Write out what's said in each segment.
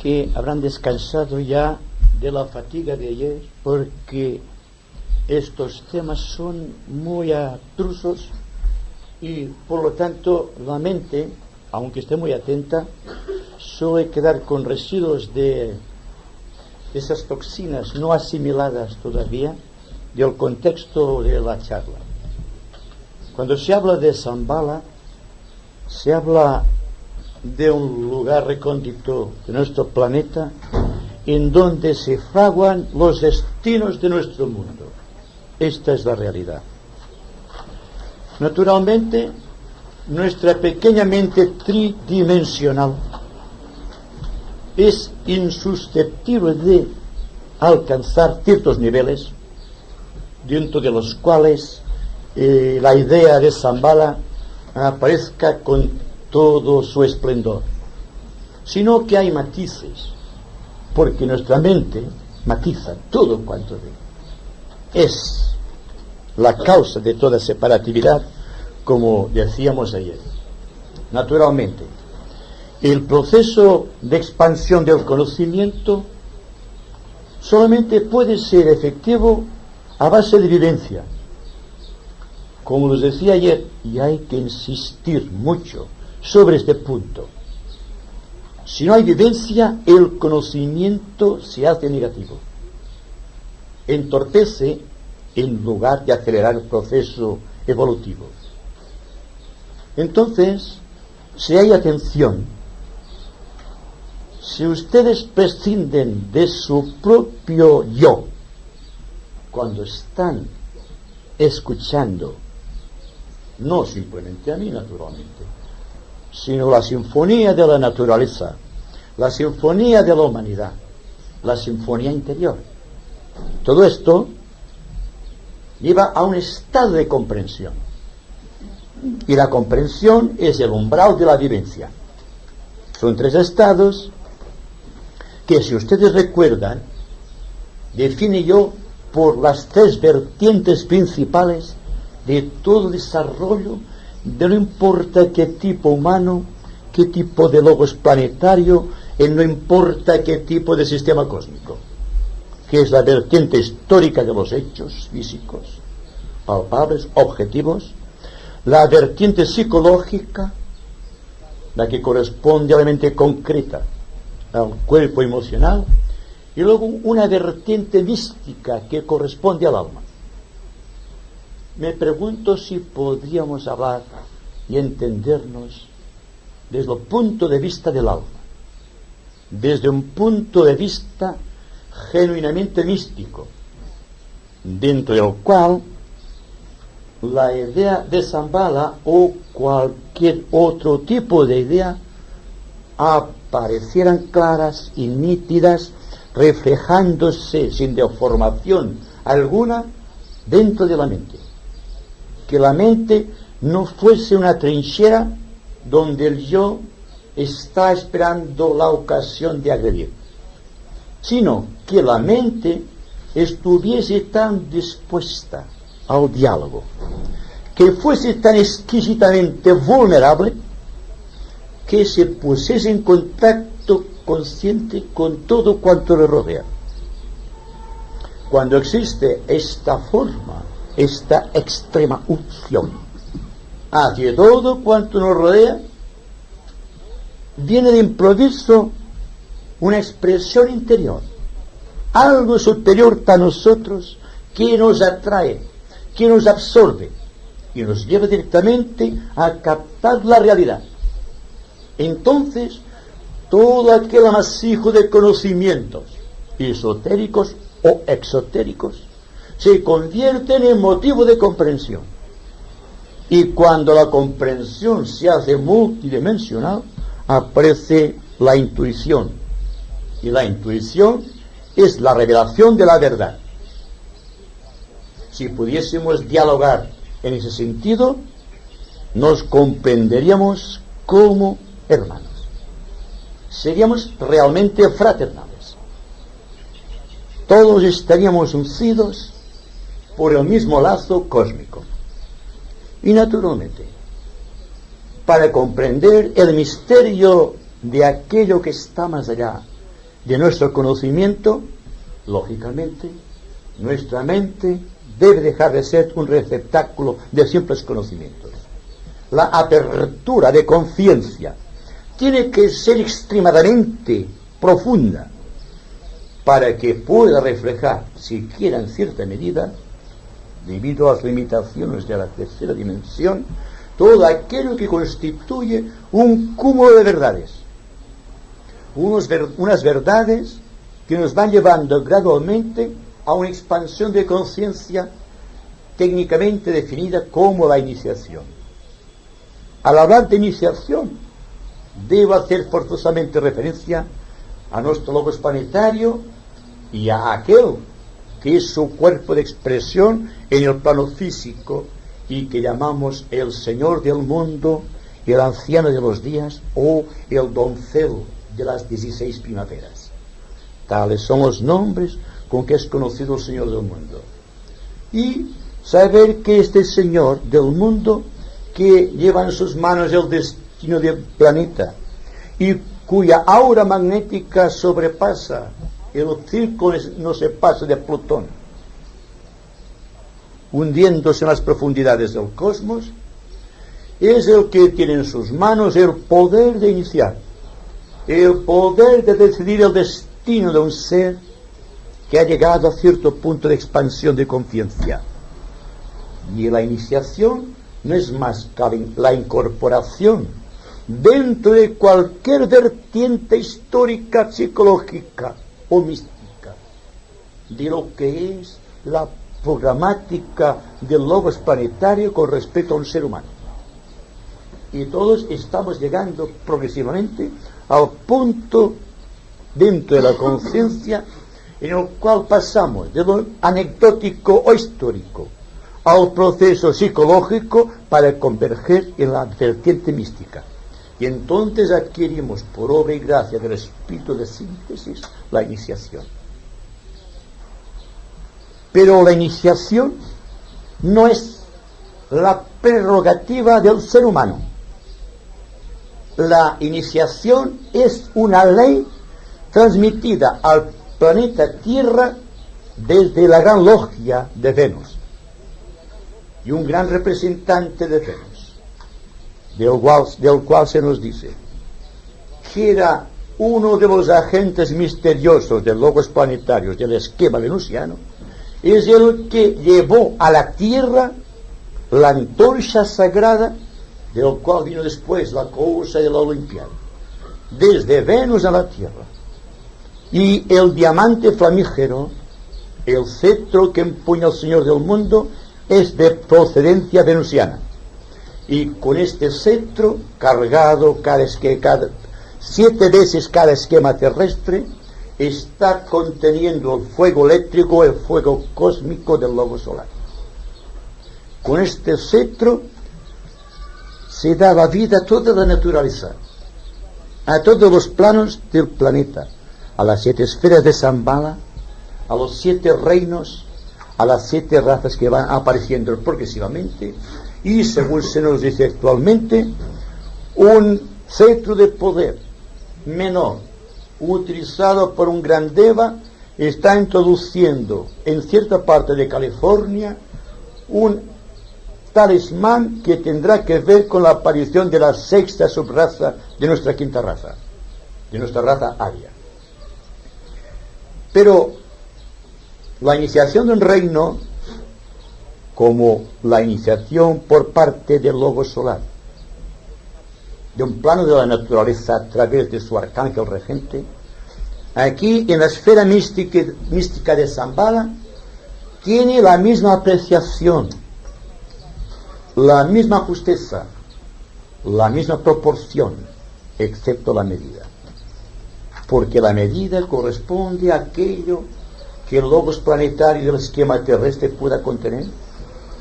que habrán descansado ya de la fatiga de ayer, porque estos temas son muy abstrusos y por lo tanto la mente, aunque esté muy atenta, suele quedar con residuos de esas toxinas no asimiladas todavía del contexto de la charla. Cuando se habla de Shambhala, se habla de un lugar recóndito de nuestro planeta en donde se fraguan los destinos de nuestro mundo. Esta es la realidad. Naturalmente, nuestra pequeña mente tridimensional es insusceptible de alcanzar ciertos niveles, dentro de los cuales la idea de Shambhala aparezca con todo su esplendor, sino que hay matices, porque nuestra mente matiza todo cuanto ve. Es la causa de toda separatividad, como decíamos ayer. Naturalmente, el proceso de expansión del conocimiento solamente puede ser efectivo a base de vivencia. Como les decía ayer, y hay que insistir mucho sobre este punto. Si no hay vivencia, el conocimiento se hace negativo. Entorpece en lugar de acelerar el proceso evolutivo. Entonces, si hay atención, si ustedes prescinden de su propio yo cuando están escuchando, no simplemente a mí naturalmente, sino la sinfonía de la naturaleza, la sinfonía de la humanidad, la sinfonía interior, todo esto lleva a un estado de comprensión, y la comprensión es el umbral de la vivencia. Son 3 estados que, si ustedes recuerdan, define yo por las 3 vertientes principales de todo desarrollo, de no importa qué tipo humano, qué tipo de logos planetario, no importa qué tipo de sistema cósmico, que es la vertiente histórica de los hechos físicos, palpables, objetivos, la vertiente psicológica, la que corresponde a la mente concreta, al cuerpo emocional, y luego una vertiente mística que corresponde al alma. Me pregunto si podríamos hablar y entendernos desde el punto de vista del alma, desde un punto de vista genuinamente místico, dentro del cual la idea de Shambhala o cualquier otro tipo de idea aparecieran claras y nítidas, reflejándose sin deformación alguna dentro de la mente. Que la mente no fuese una trinchera donde el yo está esperando la ocasión de agredir, sino que la mente estuviese tan dispuesta al diálogo, que fuese tan exquisitamente vulnerable, que se pusiese en contacto consciente con todo cuanto le rodea. Cuando existe esta forma, esta extrema unción hacia todo cuanto nos rodea, viene de improviso una expresión interior, algo superior a nosotros, que nos atrae, que nos absorbe y nos lleva directamente a captar la realidad. Entonces, todo aquel amasijo de conocimientos esotéricos o exotéricos se convierten en motivo de comprensión. Y cuando la comprensión se hace multidimensional, aparece la intuición. Y la intuición es la revelación de la verdad. Si pudiésemos dialogar en ese sentido, nos comprenderíamos como hermanos. Seríamos realmente fraternales. Todos estaríamos uncidos por el mismo lazo cósmico. Y naturalmente, para comprender el misterio de aquello que está más allá, de nuestro conocimiento, lógicamente, nuestra mente debe dejar de ser un receptáculo de simples conocimientos. La apertura de conciencia tiene que ser extremadamente profunda para que pueda reflejar, siquiera en cierta medida, debido a las limitaciones de la tercera dimensión, todo aquello que constituye un cúmulo de verdades. Unas verdades que nos van llevando gradualmente a una expansión de conciencia técnicamente definida como la iniciación. Al hablar de iniciación, debo hacer forzosamente referencia a nuestro logos planetario y a aquel que es su cuerpo de expresión en el plano físico y que llamamos el Señor del mundo, el anciano de los días o el doncel de las 16 primaveras. Tales son los nombres con que es conocido el Señor del mundo. Y saber que este Señor del mundo, que lleva en sus manos el destino del planeta y cuya aura magnética sobrepasa el círculo, no se pasa de Plutón, hundiéndose en las profundidades del cosmos, es el que tiene en sus manos el poder de iniciar, el poder de decidir el destino de un ser que ha llegado a cierto punto de expansión de conciencia. Y la iniciación no es más que la incorporación dentro de cualquier vertiente histórica, psicológica o mística de lo que es la programática del logos planetario con respecto a un ser humano. Y todos estamos llegando progresivamente al punto dentro de la conciencia en el cual pasamos de lo anecdótico o histórico al proceso psicológico para converger en la vertiente mística. Y entonces adquirimos, por obra y gracia del espíritu de síntesis, la iniciación. Pero la iniciación no es la prerrogativa del ser humano. La iniciación es una ley transmitida al planeta Tierra desde la gran logia de Venus y un gran representante de Venus, del cual se nos dice que era uno de los agentes misteriosos de logos planetarios del esquema venusiano, es el que llevó a la Tierra la antorcha sagrada, del cual vino después la cosa de la Olimpiada, desde Venus a la Tierra. Y el diamante flamígero, el cetro que empuña el Señor del mundo, es de procedencia venusiana. Y con este cetro, cargado 7 veces cada esquema terrestre, está conteniendo el fuego eléctrico, el fuego cósmico del logo solar. Con este cetro se da la vida a toda la naturaleza, a todos los planos del planeta, a las 7 esferas de Shambhala, a los 7 reinos, a las 7 razas que van apareciendo progresivamente, y según se nos dice actualmente, un cetro de poder menor utilizado por un gran deva está introduciendo en cierta parte de California un talismán que tendrá que ver con la aparición de la 6ª subraza de nuestra 5ª raza, de nuestra raza aria. Pero la iniciación de un reino, como la iniciación por parte del logo solar, de un plano de la naturaleza a través de su arcángel regente, aquí en la esfera mística de Shambhala, tiene la misma apreciación, la misma justeza, la misma proporción, excepto la medida. Porque la medida corresponde a aquello que el logos planetario del esquema terrestre pueda contener,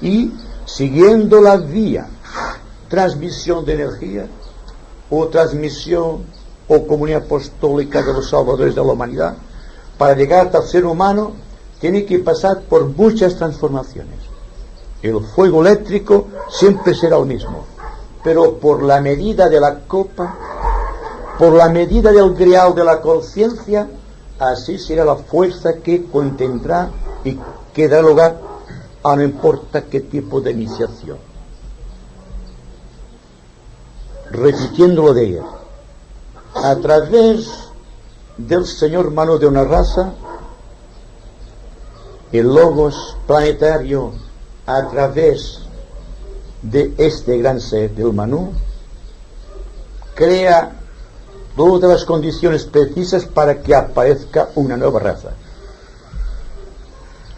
y siguiendo la vía transmisión de energía o transmisión o comunión apostólica de los salvadores de la humanidad, para llegar al ser humano tiene que pasar por muchas transformaciones. El fuego eléctrico siempre será el mismo, pero por la medida de la copa, por la medida del grial de la conciencia, así será la fuerza que contendrá y que dará lugar a no importa qué tipo de iniciación. Repitiendo lo de ayer, a través del Señor Manu de una raza, el logos planetario, a través de este gran ser del Manu, crea todas las condiciones precisas para que aparezca una nueva raza.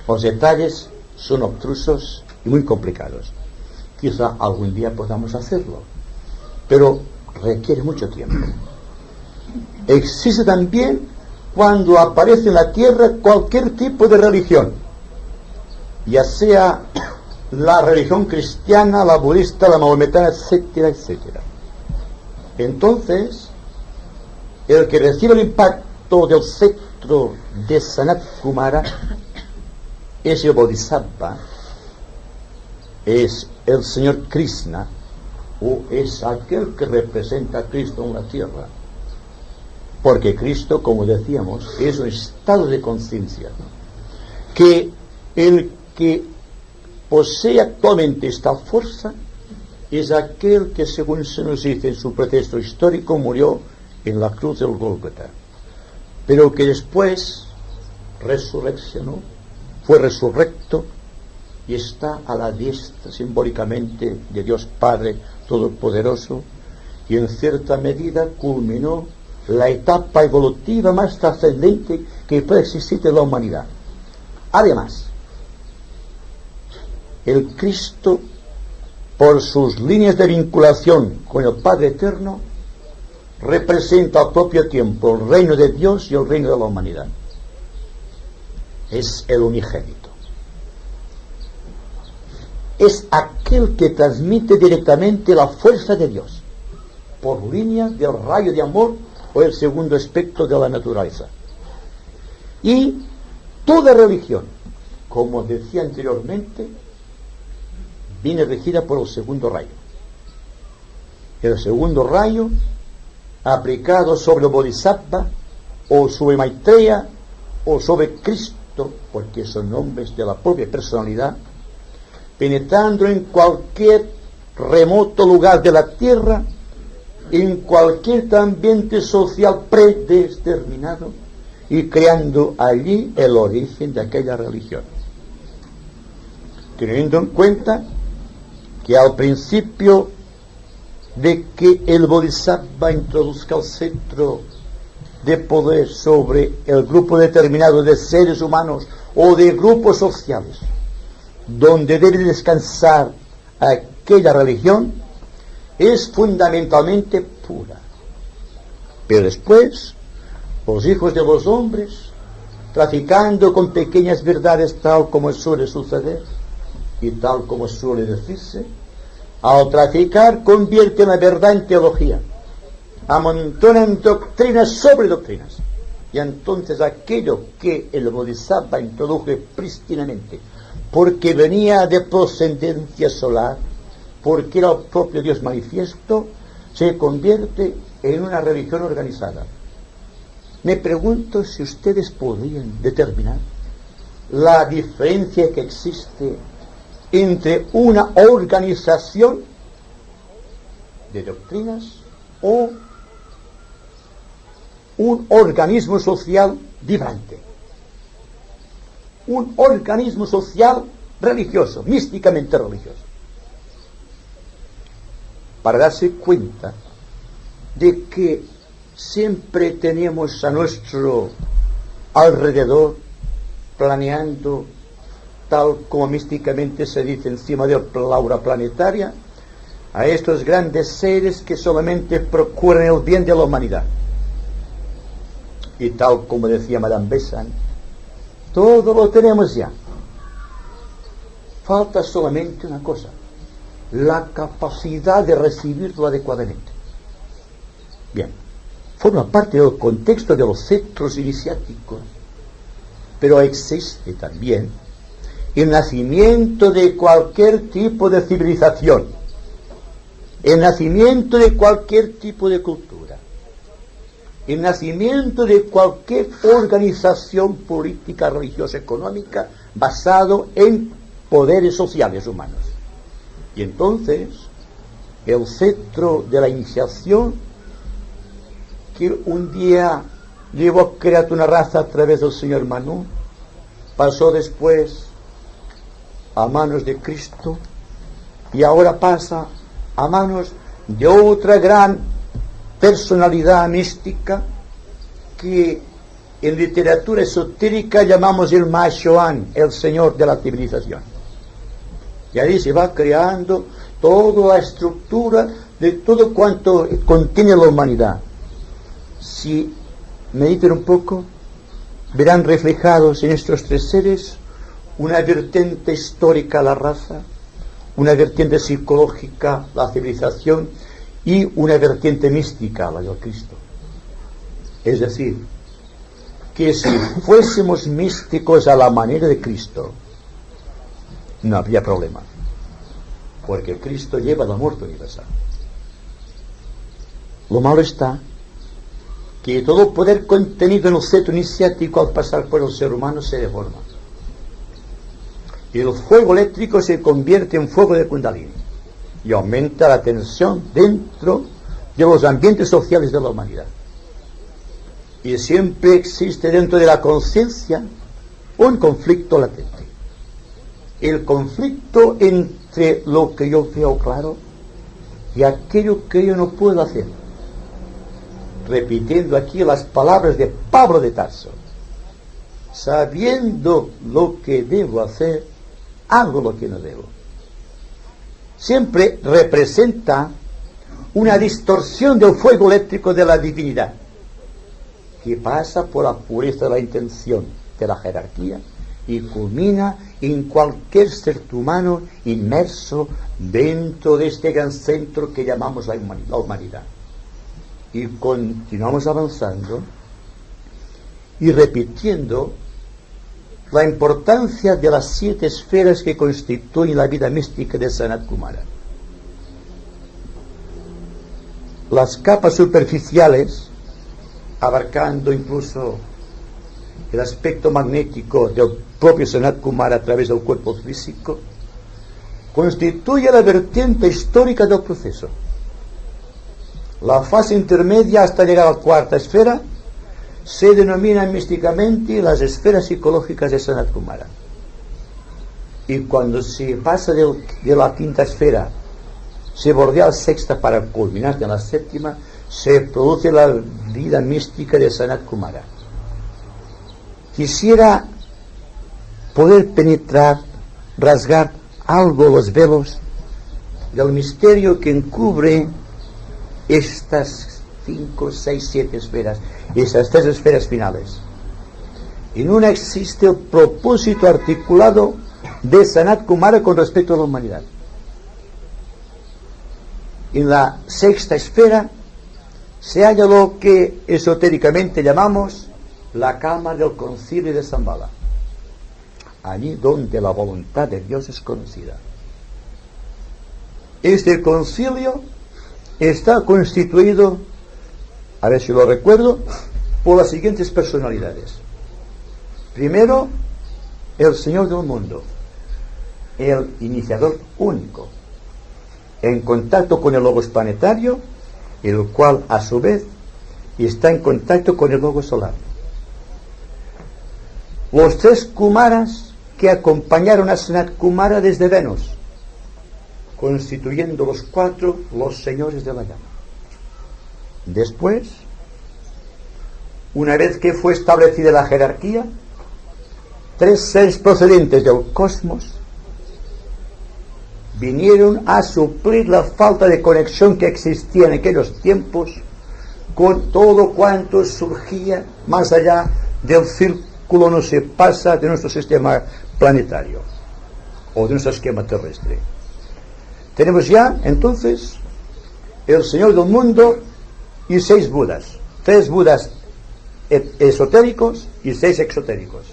Los detalles son obtusos y muy complicados. Quizá algún día podamos hacerlo, pero requiere mucho tiempo. Existe también cuando aparece en la tierra cualquier tipo de religión, ya sea la religión cristiana, la budista, la maometana, etcétera, etcétera. Entonces, el que recibe el impacto del cetro de Sanat Kumara es el Bodhisattva, es el Señor Krishna, o es aquel que representa a Cristo en la tierra. Porque Cristo, como decíamos, es un estado de conciencia, que el que posee actualmente esta fuerza es aquel que, según se nos dice en su pretexto histórico, murió en la cruz del Gólgota, pero que después resurreccionó, fue resurrecto y está a la diestra simbólicamente de Dios Padre Todopoderoso, y en cierta medida culminó la etapa evolutiva más trascendente que puede existir en la humanidad. Además, el Cristo, por sus líneas de vinculación con el Padre Eterno, representa al propio tiempo el reino de Dios y el reino de la humanidad. Es el unigénito. Es aquel que transmite directamente la fuerza de Dios por línea del rayo de amor o el segundo aspecto de la naturaleza. Y toda religión, como decía anteriormente, viene regida por el segundo rayo. El segundo rayo, aplicado sobre el Bodhisattva, o sobre Maitreya, o sobre Cristo, porque son nombres de la propia personalidad, penetrando en cualquier remoto lugar de la tierra, en cualquier ambiente social predeterminado, y creando allí el origen de aquella religión. Teniendo en cuenta que al principio de que el Bodhisattva introduzca el cetro de poder sobre el grupo determinado de seres humanos o de grupos sociales, donde debe descansar aquella religión, es fundamentalmente pura. Pero después, los hijos de los hombres, traficando con pequeñas verdades tal como suele suceder y tal como suele decirse, al traficar convierten la verdad en teología, amontonan doctrinas sobre doctrinas, y entonces aquello que el Bodhisattva introdujo prístinamente, porque venía de procedencia solar, porque era el propio Dios manifiesto, se convierte en una religión organizada. Me pregunto si ustedes podrían determinar la diferencia que existe entre una organización de doctrinas o un organismo social vibrante, un organismo social religioso, místicamente religioso, para darse cuenta de que siempre tenemos a nuestro alrededor, planeando, tal como místicamente se dice encima de la aura planetaria, a estos grandes seres que solamente procuran el bien de la humanidad. Y tal como decía Madame Besant, todo lo tenemos ya. Falta solamente una cosa: la capacidad de recibirlo adecuadamente. Bien, forma parte del contexto de los centros iniciáticos, pero existe también el nacimiento de cualquier tipo de el nacimiento de cualquier organización política, religiosa, económica, basado en poderes sociales humanos. Y entonces, el centro de la iniciación, que un día llevó a crear una raza a través del señor Manu, pasó después a manos de Cristo y ahora pasa a manos de otra gran personalidad mística que en literatura esotérica llamamos el Machoan, el señor de la civilización. Y ahí se va creando toda la estructura de todo cuanto contiene la humanidad. Si meditan un poco, verán reflejados en estos tres seres una vertiente histórica, la raza, una vertiente psicológica, la civilización, y una vertiente mística, la del Cristo. Es decir, que si fuésemos místicos a la manera de Cristo, no habría problema, porque Cristo lleva la muerte universal. Lo malo está que todo poder contenido en el centro iniciático, al pasar por el ser humano, se deforma. Y el fuego eléctrico se convierte en fuego de Kundalini y aumenta la tensión dentro de los ambientes sociales de la humanidad. Y siempre existe dentro de la conciencia un conflicto latente. El conflicto entre lo que yo veo claro y aquello que yo no puedo hacer. Repitiendo aquí las palabras de Pablo de Tarso: sabiendo lo que debo hacer, hago lo que no debo. Siempre representa una distorsión del fuego eléctrico de la divinidad, que pasa por la pureza de la intención de la jerarquía y culmina en cualquier ser humano inmerso dentro de este gran centro que llamamos la humanidad. Y continuamos avanzando y repitiendo la importancia de las 7 esferas que constituyen la vida mística de Sanat Kumara. Las capas superficiales, abarcando incluso el aspecto magnético del propio Sanat Kumara a través del cuerpo físico, constituye la vertiente histórica del proceso. La fase intermedia hasta llegar a la 4ª esfera se denominan místicamente las esferas psicológicas de Sanat Kumara. Y cuando se pasa de la 5ª esfera, se bordea la 6ª para culminar en la 7ª, se produce la vida mística de Sanat Kumara. Quisiera poder penetrar, rasgar algo los velos del misterio que encubre estas 5, 6, 7 esferas, esas 3 esferas finales. En una existe el propósito articulado de Sanat Kumara con respecto a la humanidad. En la 6ª esfera se halla lo que esotéricamente llamamos la cámara del concilio de Shambhala, allí donde la voluntad de Dios es conocida. Este concilio está constituido, a ver si lo recuerdo, por las siguientes personalidades. Primero, el Señor del mundo, el iniciador único, en contacto con el Logos planetario, el cual a su vez está en contacto con el Logos solar. Los 3 Kumaras que acompañaron a Sanat Kumara desde Venus, constituyendo los 4 los señores de la llama. Después, una vez que fue establecida la jerarquía, 3 seres procedentes del cosmos vinieron a suplir la falta de conexión que existía en aquellos tiempos con todo cuanto surgía más allá del círculo, no se pasa, de nuestro sistema planetario o de nuestro esquema terrestre. Tenemos ya, entonces, el Señor del mundo y 6 Budas. 3 Budas esotéricos y 6 exotéricos.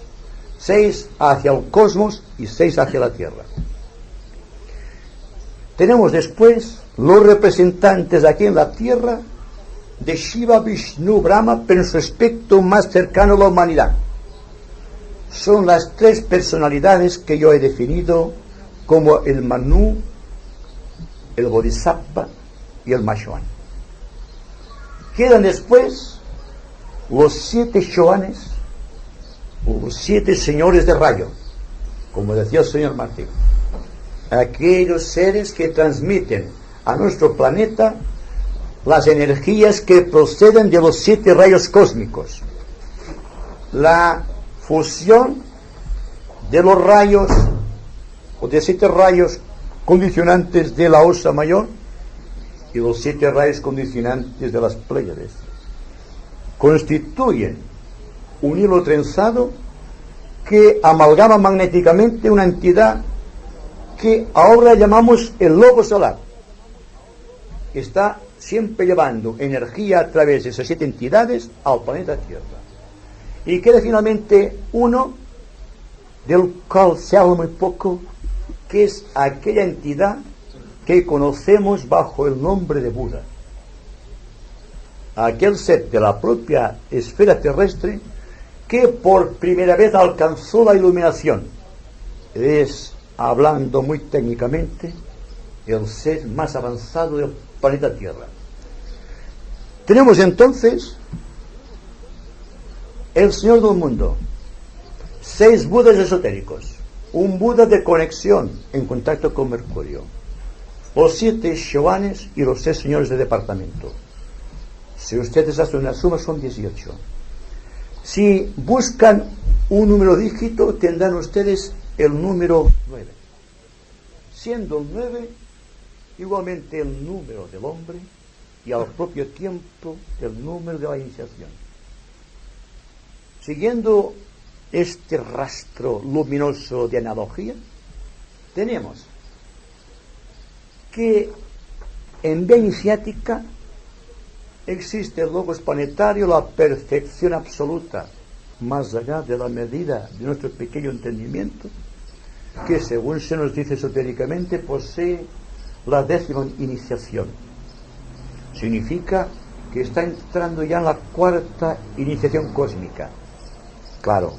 6 hacia el cosmos y 6 hacia la Tierra. Tenemos después los representantes aquí en la Tierra de Shiva, Vishnu, Brahma, pero en su aspecto más cercano a la humanidad. Son las tres personalidades que yo he definido como el Manu, el Bodhisattva y el Mahashohan. Quedan después los 7 Shohanes, o los 7 señores de rayo, como decía el señor Martín, aquellos seres que transmiten a nuestro planeta las energías que proceden de los 7 rayos cósmicos, la fusión de los rayos o de 7 rayos condicionantes de la Osa Mayor y los 7 rayos condicionantes de las Pléyades constituyen un hilo trenzado que amalgama magnéticamente una entidad que ahora llamamos el lobo solar. Está siempre llevando energía a través de esas 7 entidades al planeta Tierra. Y queda finalmente uno del cual se habla muy poco, que es aquella entidad que conocemos bajo el nombre de Buda. Aquel ser de la propia esfera terrestre que por primera vez alcanzó la iluminación. Es, hablando muy técnicamente, el ser más avanzado del planeta Tierra. Tenemos entonces el Señor del Mundo, 6 Budas esotéricos, un Buda de conexión en contacto con Mercurio, los 7 Shohanes y los 6 señores de departamento. Si ustedes hacen una suma son 18. Si buscan un número dígito tendrán ustedes el número 9, siendo el 9 igualmente el número del hombre y al propio tiempo el número de la iniciación. Siguiendo este rastro luminoso de analogía, tenemos que en vía iniciática existe el logos planetario, la perfección absoluta, más allá de la medida de nuestro pequeño entendimiento, que según se nos dice esotéricamente posee la 10ª iniciación. Significa que está entrando ya en la 4ª iniciación cósmica. Claro,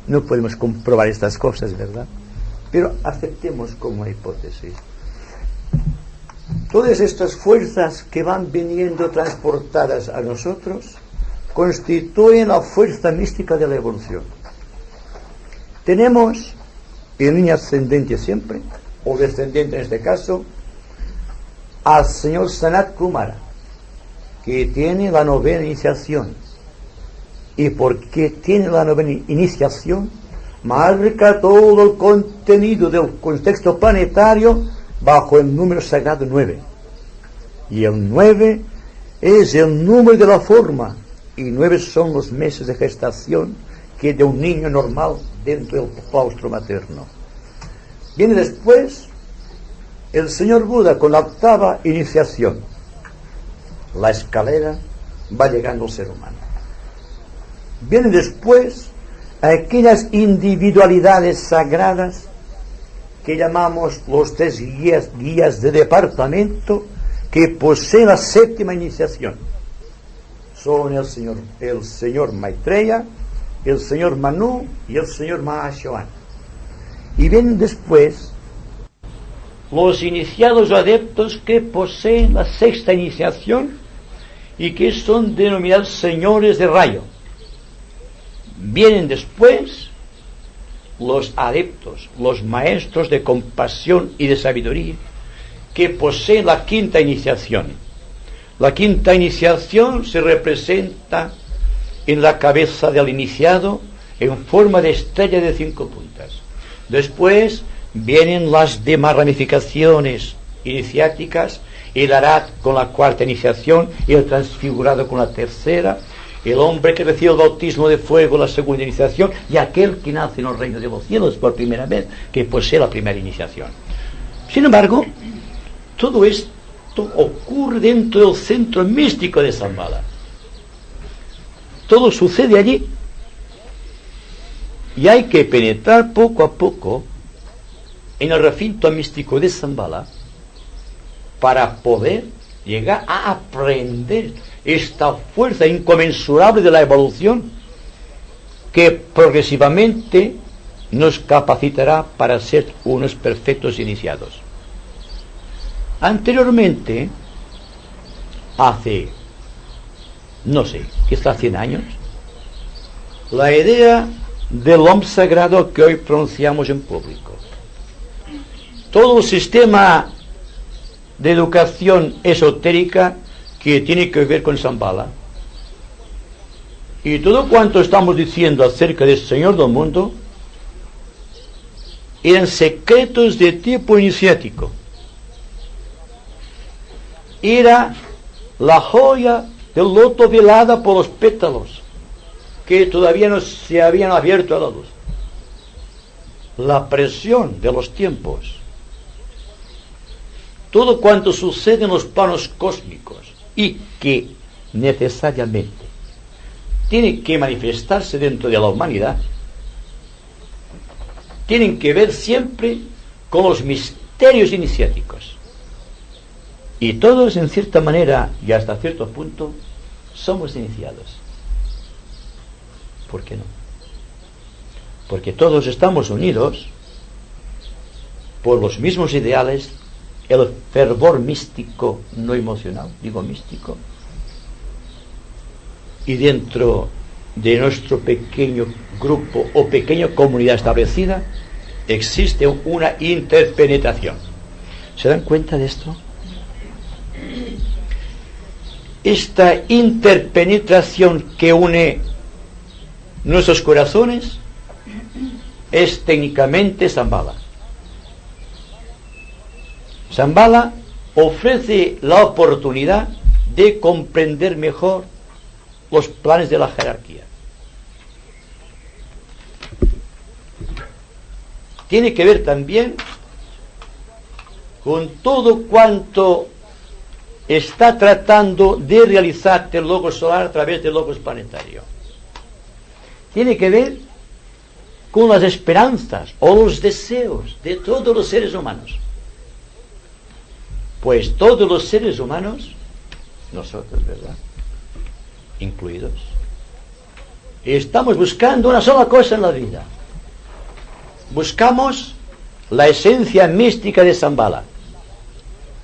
no podemos comprobar estas cosas, ¿verdad? Pero aceptemos como hipótesis. Todas estas fuerzas que van viniendo transportadas a nosotros constituyen la fuerza mística de la evolución. Tenemos en línea ascendente siempre, o descendente en este caso, al señor Sanat Kumara, que tiene la 9ª iniciación. ¿Y por qué tiene la 9ª iniciación? Marca todo el contenido del contexto planetario bajo el número sagrado 9. Y el 9 es el número de la forma, y 9 son los meses de gestación que de un niño normal dentro del claustro materno. Viene después el señor Buda con la 8ª iniciación. La escalera va llegando al ser humano. Vienen después aquellas individualidades sagradas que llamamos los 3 guías de departamento que poseen la 7ª iniciación. Son el señor Maitreya, el señor Manu y el señor Mahashohan. Y vienen después los iniciados adeptos que poseen la 6ª iniciación y que son denominados señores de rayo. Vienen después los adeptos, los maestros de compasión y de sabiduría, que poseen la 5ª iniciación. La 5ª iniciación se representa en la cabeza del iniciado en forma de estrella de 5 puntas. Después vienen las demás ramificaciones iniciáticas, el Arat con la 4ª iniciación y el transfigurado con la 3ª, el hombre que recibe el bautismo de fuego, la 2ª iniciación, y aquel que nace en el reino de los cielos por primera vez, que posee la 1ª iniciación. Sin embargo, todo esto ocurre dentro del centro místico de Shambhala. Todo sucede allí. Y hay que penetrar poco a poco en el recinto místico de Shambhala para poder llegar a aprender esta fuerza inconmensurable de la evolución que progresivamente nos capacitará para ser unos perfectos iniciados. Anteriormente, hace, no sé, quizás 100 años, la idea del hombre sagrado que hoy pronunciamos en público, todo el sistema de educación esotérica que tiene que ver con Shambhala, y todo cuanto estamos diciendo acerca del Señor del mundo eran secretos de tipo iniciático. Era la joya del loto velada por los pétalos que todavía no se habían abierto a la luz. La presión de los tiempos, todo cuanto sucede en los planos cósmicos y que necesariamente tiene que manifestarse dentro de la humanidad, tienen que ver siempre con los misterios iniciáticos. Y todos, en cierta manera y hasta cierto punto, somos iniciados. ¿Por qué no? Porque todos estamos unidos por los mismos ideales, el fervor místico, no emocional, digo místico. Y dentro de nuestro pequeño grupo o pequeña comunidad establecida existe una interpenetración. ¿Se dan cuenta de esto? Esta interpenetración que une nuestros corazones es técnicamente Shambhala. Shambhala ofrece la oportunidad de comprender mejor los planes de la jerarquía. Tiene que ver también con todo cuanto está tratando de realizar el logos solar a través del logos planetario. Tiene que ver con las esperanzas o los deseos de todos los seres humanos. Pues todos los seres humanos, nosotros, ¿verdad?, incluidos, estamos buscando una sola cosa en la vida. Buscamos la esencia mística de Shambhala.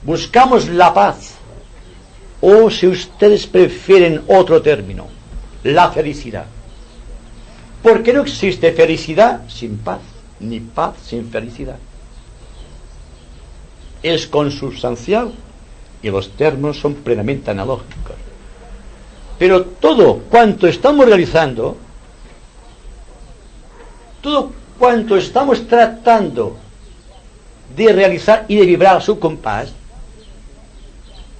Buscamos la paz. O, si ustedes prefieren otro término, la felicidad. Porque no existe felicidad sin paz, ni paz sin felicidad. Es consubstancial y los términos son plenamente analógicos. Pero todo cuanto estamos realizando, todo cuanto estamos tratando de realizar y de vibrar a su compás,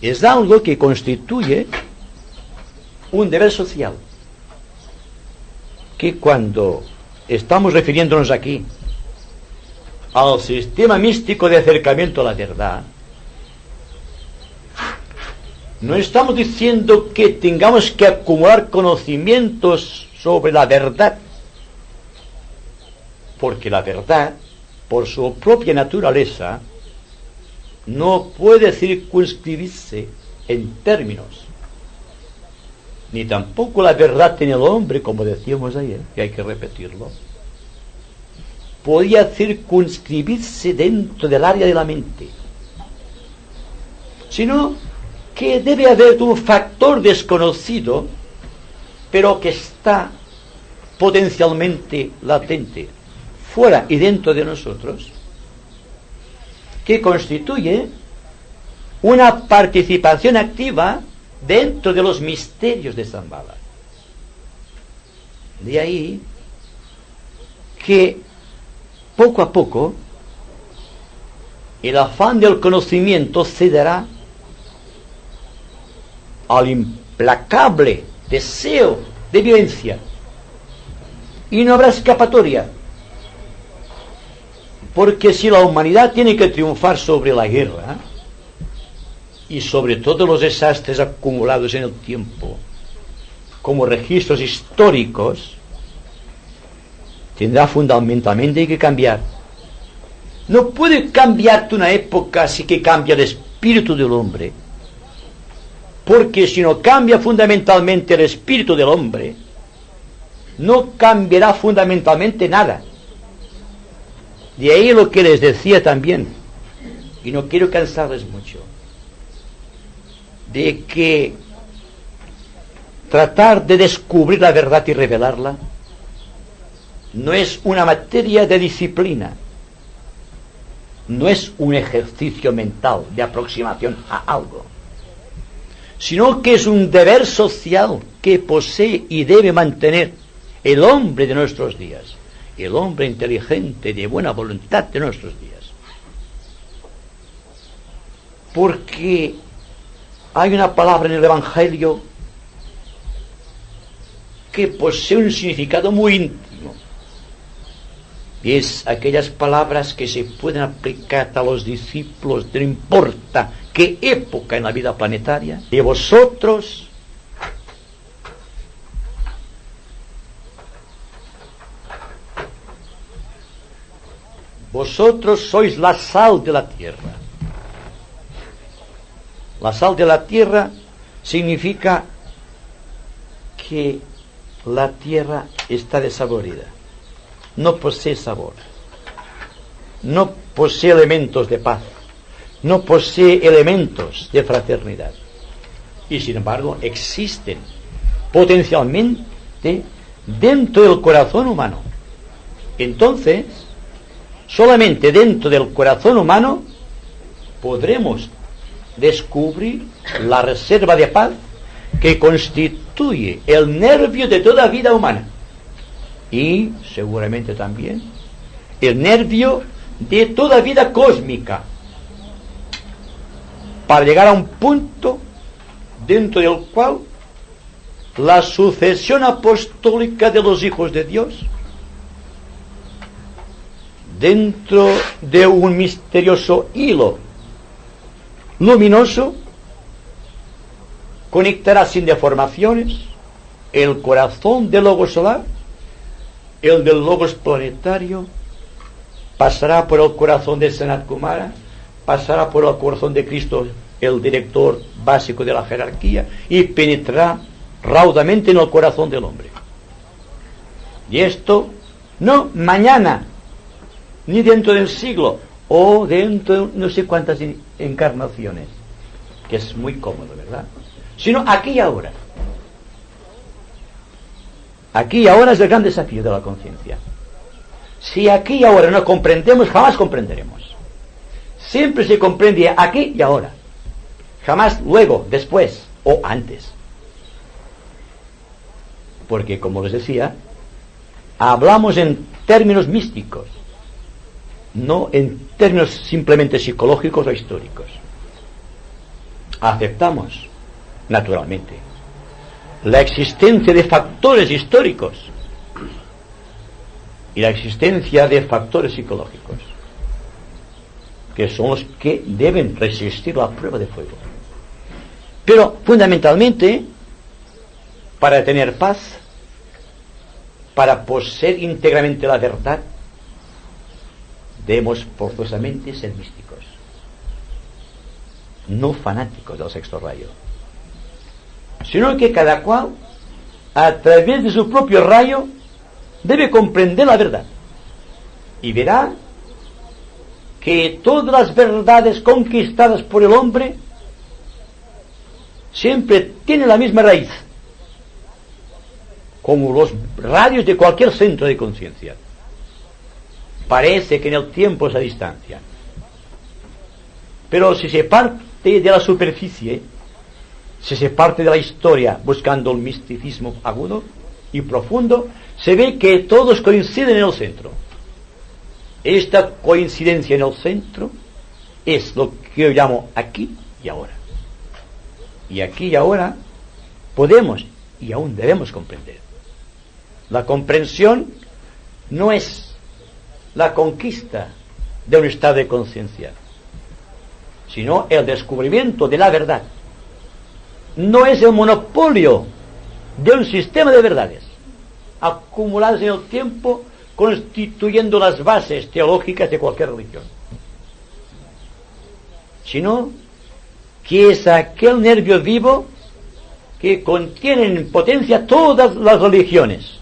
es algo que constituye un deber social. Que cuando estamos refiriéndonos aquí al sistema místico de acercamiento a la verdad, no estamos diciendo que tengamos que acumular conocimientos sobre la verdad, porque la verdad, por su propia naturaleza, no puede circunscribirse en términos, ni tampoco la verdad en el hombre, como decíamos ayer, y hay que repetirlo, podía circunscribirse dentro del área de la mente, sino que debe haber un factor desconocido, pero que está potencialmente latente, fuera y dentro de nosotros, que constituye una participación activa dentro de los misterios de Shambhala. De ahí que poco a poco el afán del conocimiento cederá al implacable deseo de vivencia y no habrá escapatoria, porque si la humanidad tiene que triunfar sobre la guerra y sobre todos los desastres acumulados en el tiempo como registros históricos, tendrá fundamentalmente que cambiar. No puede cambiarte una época, así que cambia el espíritu del hombre. Porque si no cambia fundamentalmente el espíritu del hombre, no cambiará fundamentalmente nada. De ahí lo que les decía también, y no quiero cansarles mucho, de que tratar de descubrir la verdad y revelarla no es una materia de disciplina, no es un ejercicio mental de aproximación a algo, sino que es un deber social que posee y debe mantener el hombre de nuestros días, el hombre inteligente de buena voluntad de nuestros días. Porque hay una palabra en el Evangelio que posee un significado muy íntimo, y es aquellas palabras que se pueden aplicar a los discípulos, no importa qué época en la vida planetaria, de vosotros sois la sal de la tierra. La sal de la tierra significa que la tierra está desaborida, no posee sabor, no posee elementos de paz, no posee elementos de fraternidad, y sin embargo existen potencialmente dentro del corazón humano. Entonces, solamente dentro del corazón humano podremos descubrir la reserva de paz que constituye el nervio de toda vida humana, y seguramente también el nervio de toda vida cósmica, para llegar a un punto dentro del cual la sucesión apostólica de los hijos de Dios, dentro de un misterioso hilo luminoso, conectará sin deformaciones el corazón del Logos solar, el del Logos planetario, pasará por el corazón de Sanat Kumara, pasará por el corazón de Cristo, el director básico de la jerarquía, y penetrará raudamente en el corazón del hombre. Y esto no mañana, ni dentro del siglo, o dentro de no sé cuántas encarnaciones, que es muy cómodo, ¿verdad?, sino aquí y ahora. Aquí y ahora es el gran desafío de la conciencia. Si aquí y ahora no comprendemos, jamás comprenderemos. Siempre se comprende aquí y ahora, jamás luego, después o antes. Porque, como les decía, hablamos en términos místicos, no en términos simplemente psicológicos o históricos. Aceptamos, naturalmente, la existencia de factores históricos y la existencia de factores psicológicos, que son los que deben resistir la prueba de fuego. Pero, fundamentalmente, para tener paz, para poseer íntegramente la verdad, debemos forzosamente ser místicos, no fanáticos del sexto rayo, sino que cada cual, a través de su propio rayo, debe comprender la verdad, y verá que todas las verdades conquistadas por el hombre siempre tienen la misma raíz, como los radios de cualquier centro de conciencia. Parece que en el tiempo es a distancia, pero si se parte de la superficie, si se parte de la historia buscando el misticismo agudo y profundo, se ve que todos coinciden en el centro. Esta coincidencia en el centro es lo que yo llamo aquí y ahora. Y aquí y ahora podemos y aún debemos comprender. La comprensión no es la conquista de un estado de conciencia, sino el descubrimiento de la verdad. No es el monopolio de un sistema de verdades acumuladas en el tiempo, constituyendo las bases teológicas de cualquier religión, sino que es aquel nervio vivo que contienen en potencia todas las religiones,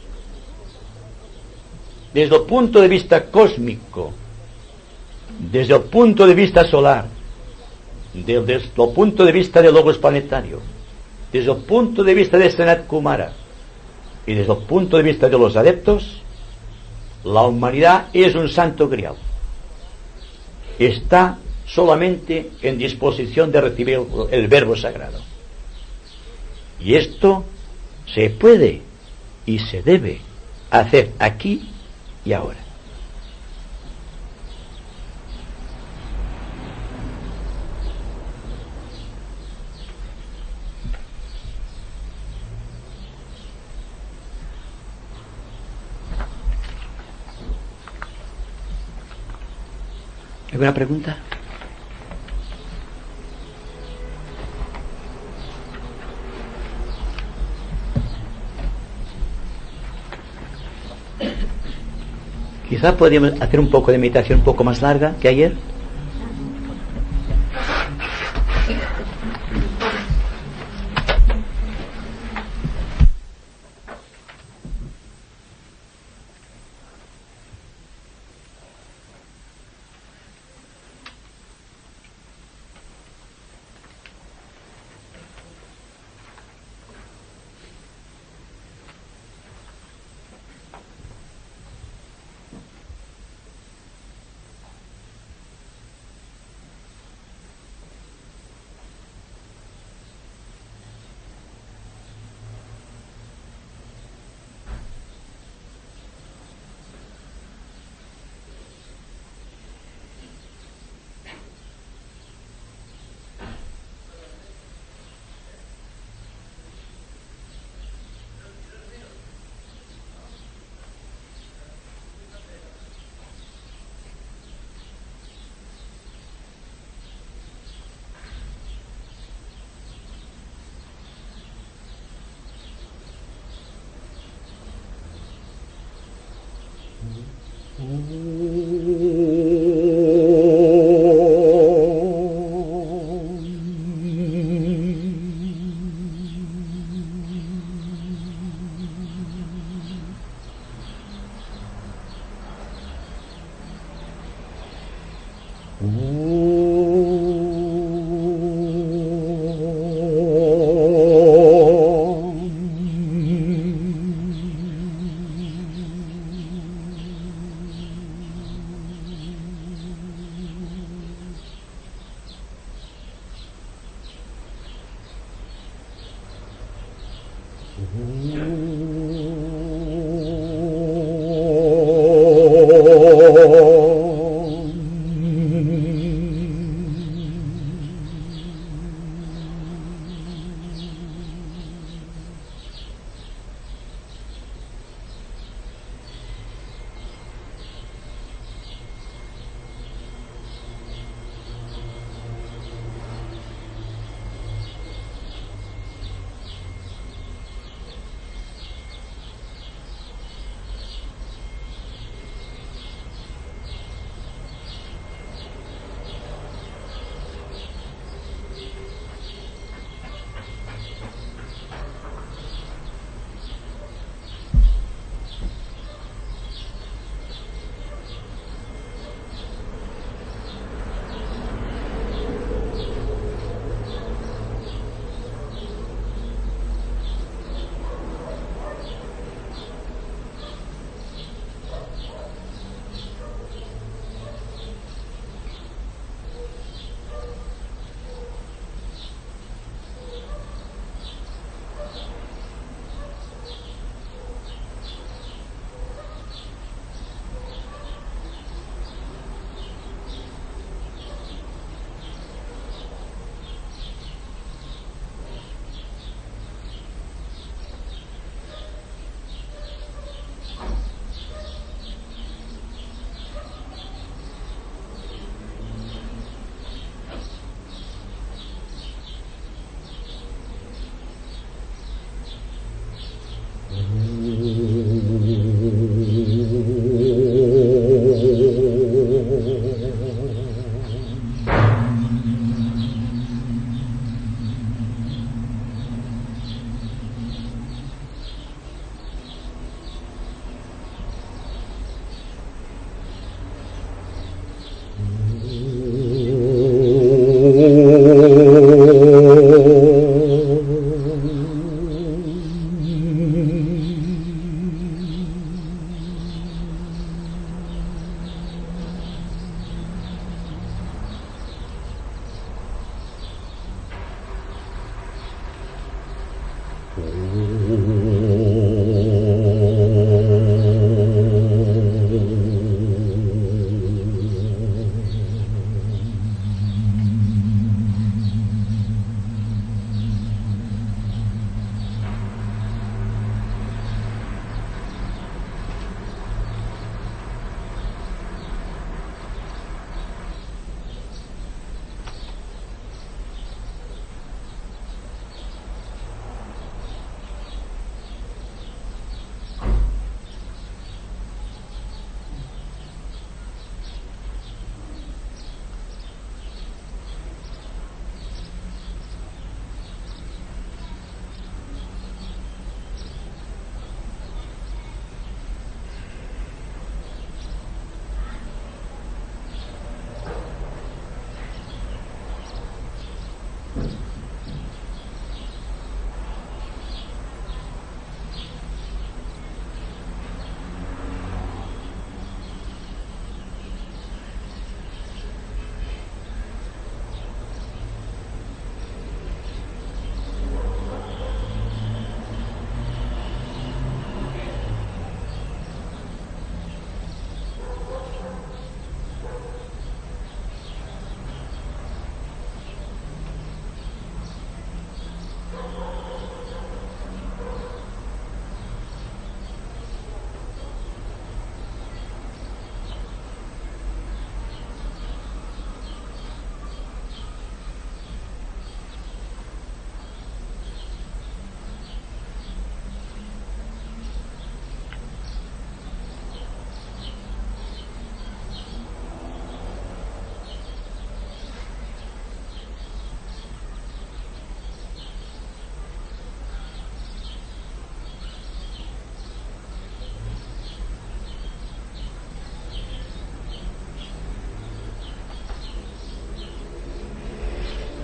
desde el punto de vista cósmico, desde el punto de vista solar, desde el punto de vista del logos planetario, desde el punto de vista de Sanat Kumara y desde el punto de vista de los adeptos, la humanidad es un santo grial. Está solamente en disposición de recibir el verbo sagrado. Y esto se puede y se debe hacer aquí y ahora. ¿Alguna pregunta? Quizás podríamos hacer un poco de meditación un poco más larga que ayer.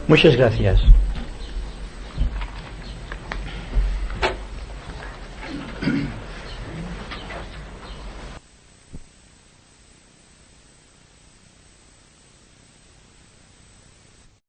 Muchas gracias.